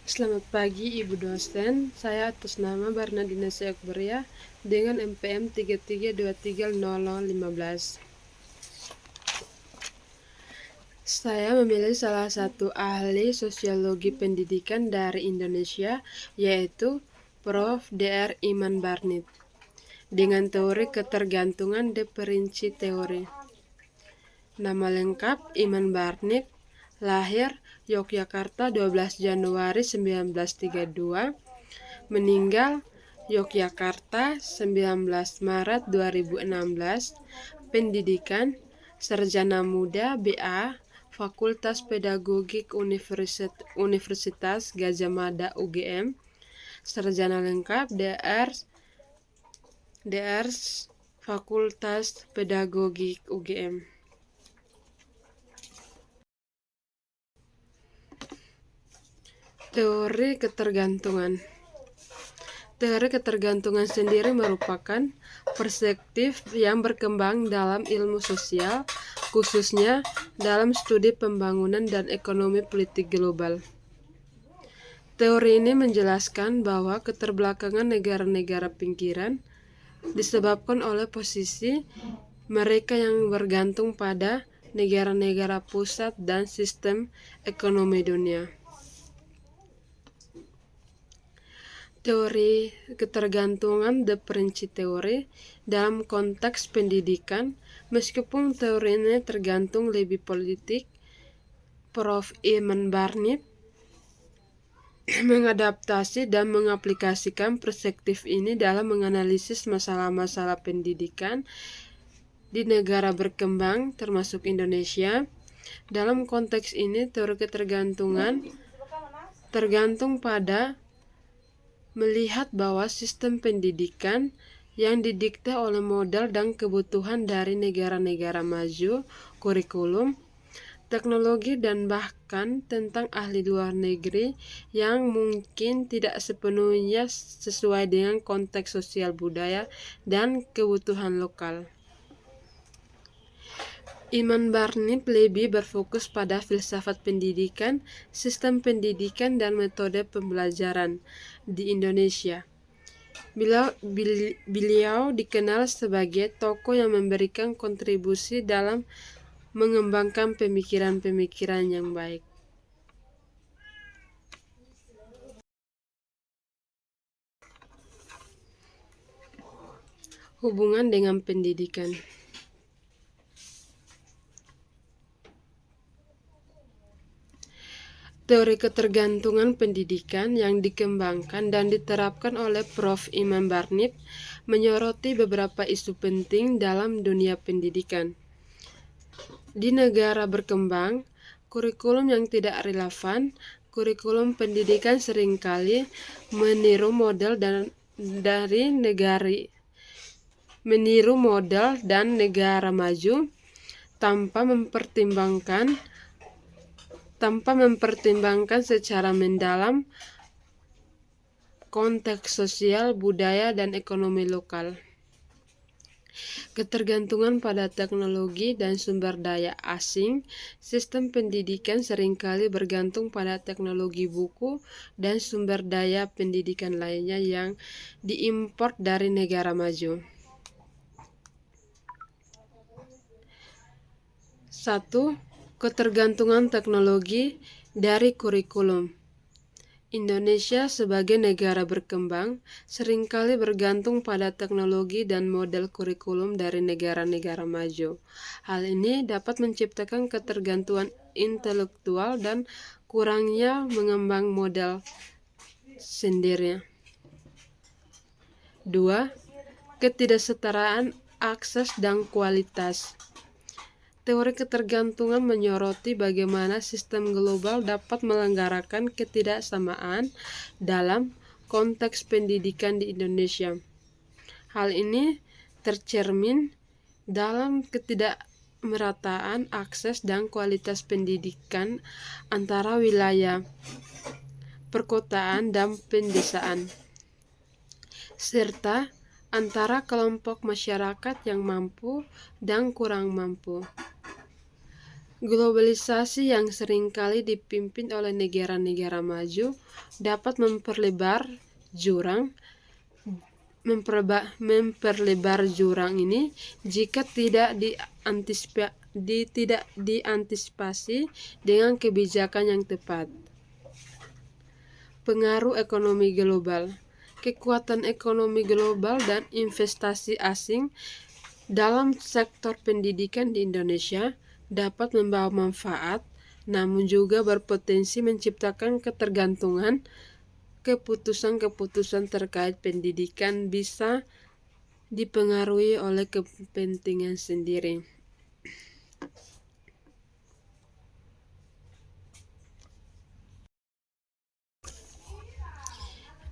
Selamat pagi Ibu dosen, saya atas nama Bernardina Syakberia dengan MPM 33230015. Saya memilih salah satu ahli sosiologi pendidikan dari Indonesia, yaitu Prof. Dr. Iman Barnit, dengan teori ketergantungan deperinci teori. Nama lengkap Iman Barnit, lahir Yogyakarta 12 Januari 1932, meninggal Yogyakarta 19 Maret 2016, pendidikan sarjana muda BA Fakultas Pedagogik Universitas Gadjah Mada UGM, sarjana lengkap DR Fakultas Pedagogik UGM. Teori ketergantungan. Teori ketergantungan sendiri merupakan perspektif yang berkembang dalam ilmu sosial, khususnya dalam studi pembangunan dan ekonomi politik global. Teori ini menjelaskan bahwa keterbelakangan negara-negara pinggiran disebabkan oleh posisi mereka yang bergantung pada negara-negara pusat dan sistem ekonomi dunia. Teori ketergantungan deperinci teori dalam konteks pendidikan, meskipun teori ini tergantung lebih politik, Prof. Iman Barnit mengadaptasi dan mengaplikasikan perspektif ini dalam menganalisis masalah-masalah pendidikan di negara berkembang termasuk Indonesia. Dalam konteks ini, teori ketergantungan tergantung pada melihat bahwa sistem pendidikan yang didikte oleh modal dan kebutuhan dari negara-negara maju, kurikulum, teknologi, dan bahkan tentang ahli luar negeri yang mungkin tidak sepenuhnya sesuai dengan konteks sosial budaya dan kebutuhan lokal. Iman Barnit lebih berfokus pada filsafat pendidikan, sistem pendidikan, dan metode pembelajaran di Indonesia. Beliau dikenal sebagai tokoh yang memberikan kontribusi dalam mengembangkan pemikiran-pemikiran yang baik. Hubungan dengan pendidikan. Teori ketergantungan pendidikan yang dikembangkan dan diterapkan oleh Prof. Iman Barnit menyoroti beberapa isu penting dalam dunia pendidikan. Di negara berkembang, kurikulum yang tidak relevan, kurikulum pendidikan seringkali meniru model dan negara maju tanpa mempertimbangkan secara mendalam konteks sosial, budaya, dan ekonomi lokal. Ketergantungan pada teknologi dan sumber daya asing. Sistem pendidikan seringkali bergantung pada teknologi buku dan sumber daya pendidikan lainnya yang diimpor dari negara maju. 1. Ketergantungan teknologi dari kurikulum. Indonesia sebagai negara berkembang seringkali bergantung pada teknologi dan model kurikulum dari negara-negara maju. Hal ini dapat menciptakan ketergantungan intelektual dan kurangnya mengembang model sendiri. 2. Ketidaksetaraan akses dan kualitas. Teori ketergantungan menyoroti bagaimana sistem global dapat melenggarakan ketidaksamaan dalam konteks pendidikan di Indonesia. Hal ini tercermin dalam ketidakmerataan akses dan kualitas pendidikan antara wilayah perkotaan dan pedesaan, serta antara kelompok masyarakat yang mampu dan kurang mampu. Globalisasi yang seringkali dipimpin oleh negara-negara maju dapat memperlebar jurang ini jika tidak diantisipasi dengan kebijakan yang tepat. Pengaruh ekonomi global. Kekuatan ekonomi global dan investasi asing dalam sektor pendidikan di Indonesia dapat membawa manfaat, namun juga berpotensi menciptakan ketergantungan. Keputusan-keputusan terkait pendidikan bisa dipengaruhi oleh kepentingan sendiri.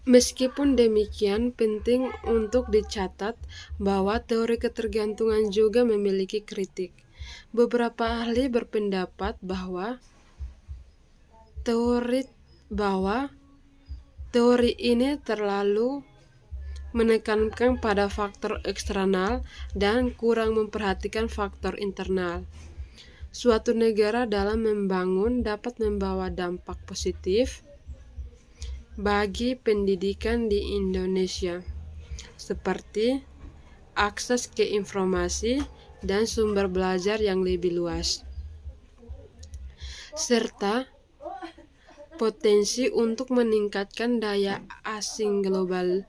Meskipun demikian, penting untuk dicatat bahwa teori ketergantungan juga memiliki kritik. Beberapa ahli berpendapat bahwa teori ini terlalu menekankan pada faktor eksternal dan kurang memperhatikan faktor internal. Suatu negara dalam membangun dapat membawa dampak positif bagi pendidikan di Indonesia, seperti akses ke informasi dan sumber belajar yang lebih luas, serta potensi untuk meningkatkan daya asing global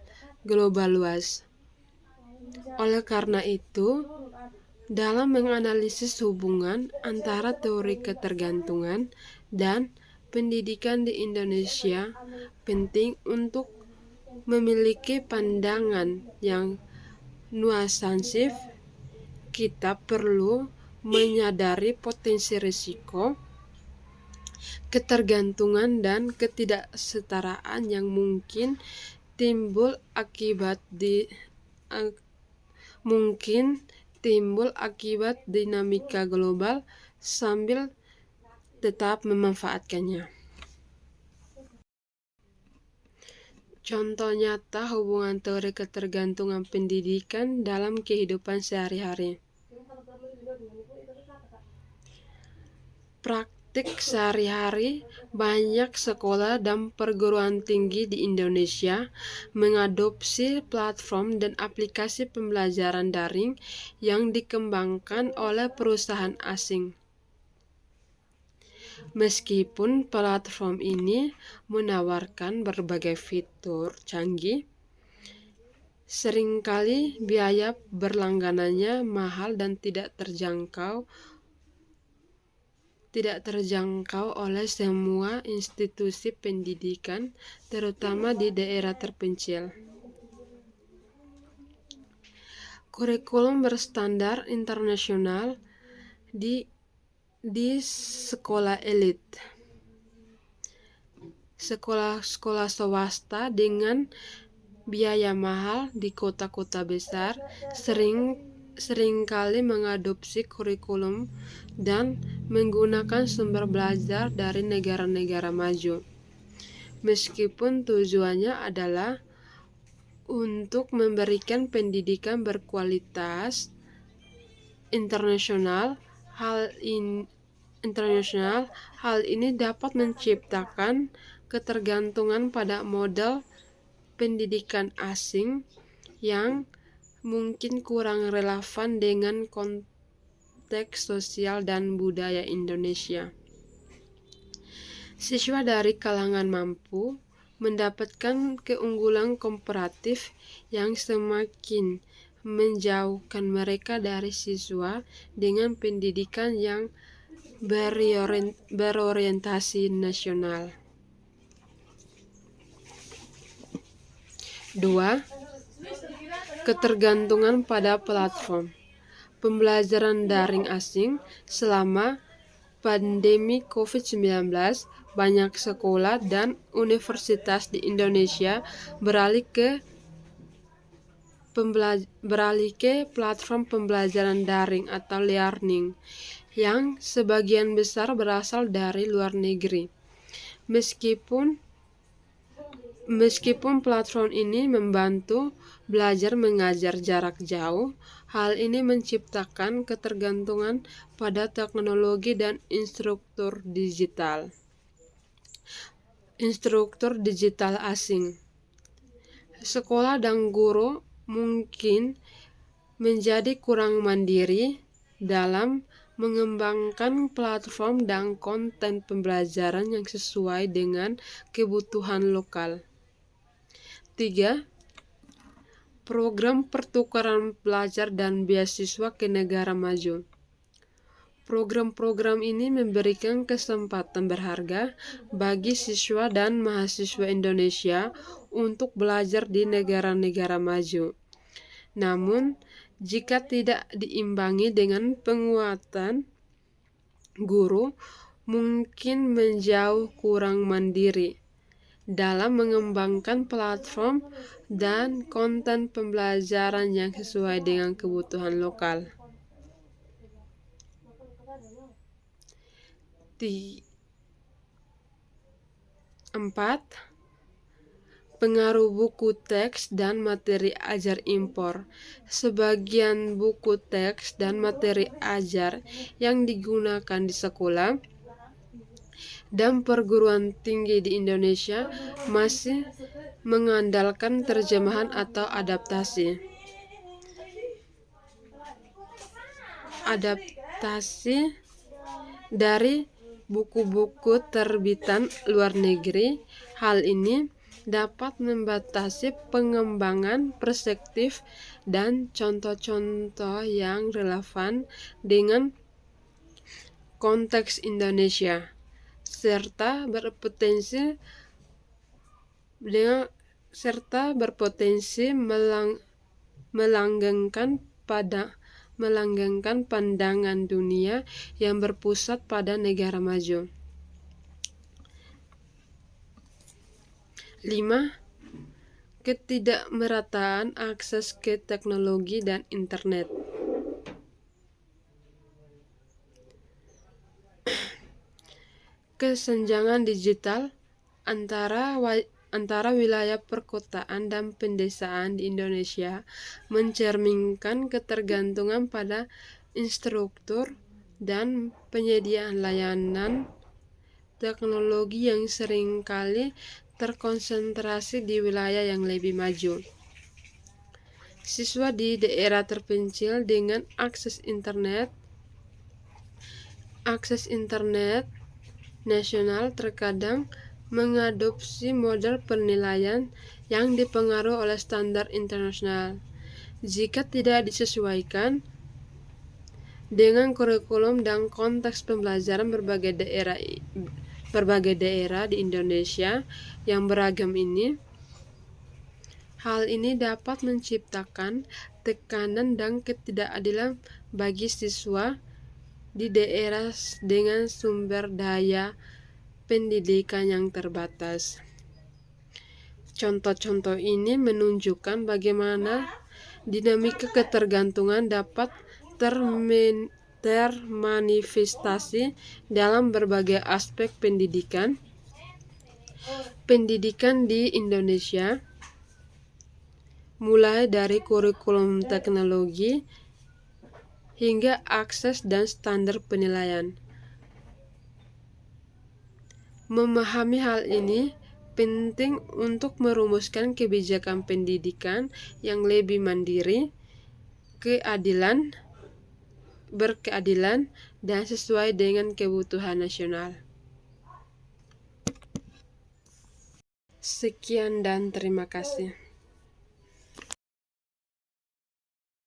luas. Oleh karena itu, dalam menganalisis hubungan antara teori ketergantungan dan pendidikan di Indonesia, penting untuk memiliki pandangan yang nuansif. Kita perlu menyadari potensi risiko, ketergantungan, dan ketidaksetaraan yang mungkin timbul akibat dinamika global sambil tetap memanfaatkannya. Contoh nyata hubungan teori ketergantungan pendidikan dalam kehidupan sehari-hari. Praktik sehari-hari, banyak sekolah dan perguruan tinggi di Indonesia mengadopsi platform dan aplikasi pembelajaran daring yang dikembangkan oleh perusahaan asing. Meskipun platform ini menawarkan berbagai fitur canggih, seringkali biaya berlangganannya mahal dan tidak terjangkau oleh semua institusi pendidikan, terutama di daerah terpencil. Kurikulum berstandar internasional di sekolah elit. Sekolah swasta dengan biaya mahal di kota-kota besar seringkali mengadopsi kurikulum dan menggunakan sumber belajar dari negara-negara maju. Meskipun tujuannya adalah untuk memberikan pendidikan berkualitas internasional, hal ini dapat menciptakan ketergantungan pada model pendidikan asing yang mungkin kurang relevan dengan konteks sosial dan budaya Indonesia. Siswa dari kalangan mampu mendapatkan keunggulan komparatif yang semakin menjauhkan mereka dari siswa dengan pendidikan yang berorientasi nasional. 2. Ketergantungan pada platform pembelajaran daring asing. Selama pandemi COVID-19, banyak sekolah dan universitas di Indonesia beralih ke platform pembelajaran daring atau learning yang sebagian besar berasal dari luar negeri. Meskipun platform ini membantu belajar mengajar jarak jauh, hal ini menciptakan ketergantungan pada teknologi dan instruktur digital asing. Sekolah dan guru mungkin menjadi kurang mandiri dalam mengembangkan platform dan konten pembelajaran yang sesuai dengan kebutuhan lokal. 3. Program pertukaran pelajar dan beasiswa ke negara maju. Program-program ini memberikan kesempatan berharga bagi siswa dan mahasiswa Indonesia untuk belajar di negara-negara maju. Namun, jika tidak diimbangi dengan penguatan, guru mungkin menjauh kurang mandiri dalam mengembangkan platform dan konten pembelajaran yang sesuai dengan kebutuhan lokal. 4. Pengaruh buku teks dan materi ajar impor. Sebagian buku teks dan materi ajar yang digunakan di sekolah dan perguruan tinggi di Indonesia masih mengandalkan terjemahan atau adaptasi dari buku-buku terbitan luar negeri. Hal ini dapat membatasi pengembangan perspektif dan contoh-contoh yang relevan dengan konteks Indonesia, serta berpotensi melanggengkan pandangan dunia yang berpusat pada negara maju. 5. Ketidakmerataan akses ke teknologi dan internet. Kesenjangan digital antara wilayah perkotaan dan pedesaan di Indonesia mencerminkan ketergantungan pada instruktur dan penyediaan layanan teknologi yang seringkali terkonsentrasi di wilayah yang lebih maju. Siswa di daerah terpencil dengan akses internet nasional terkadang mengadopsi model penilaian yang dipengaruhi oleh standar internasional. Jika tidak disesuaikan dengan kurikulum dan konteks pembelajaran berbagai daerah di Indonesia yang beragam ini, hal ini dapat menciptakan tekanan dan ketidakadilan bagi siswa di daerah dengan sumber daya pendidikan yang terbatas. Contoh-contoh ini menunjukkan bagaimana dinamika ketergantungan dapat termanifestasi dalam berbagai aspek pendidikan di Indonesia, mulai dari kurikulum teknologi hingga akses dan standar penilaian. Memahami hal ini penting untuk merumuskan kebijakan pendidikan yang lebih mandiri, berkeadilan, dan sesuai dengan kebutuhan nasional. Sekian dan terima kasih.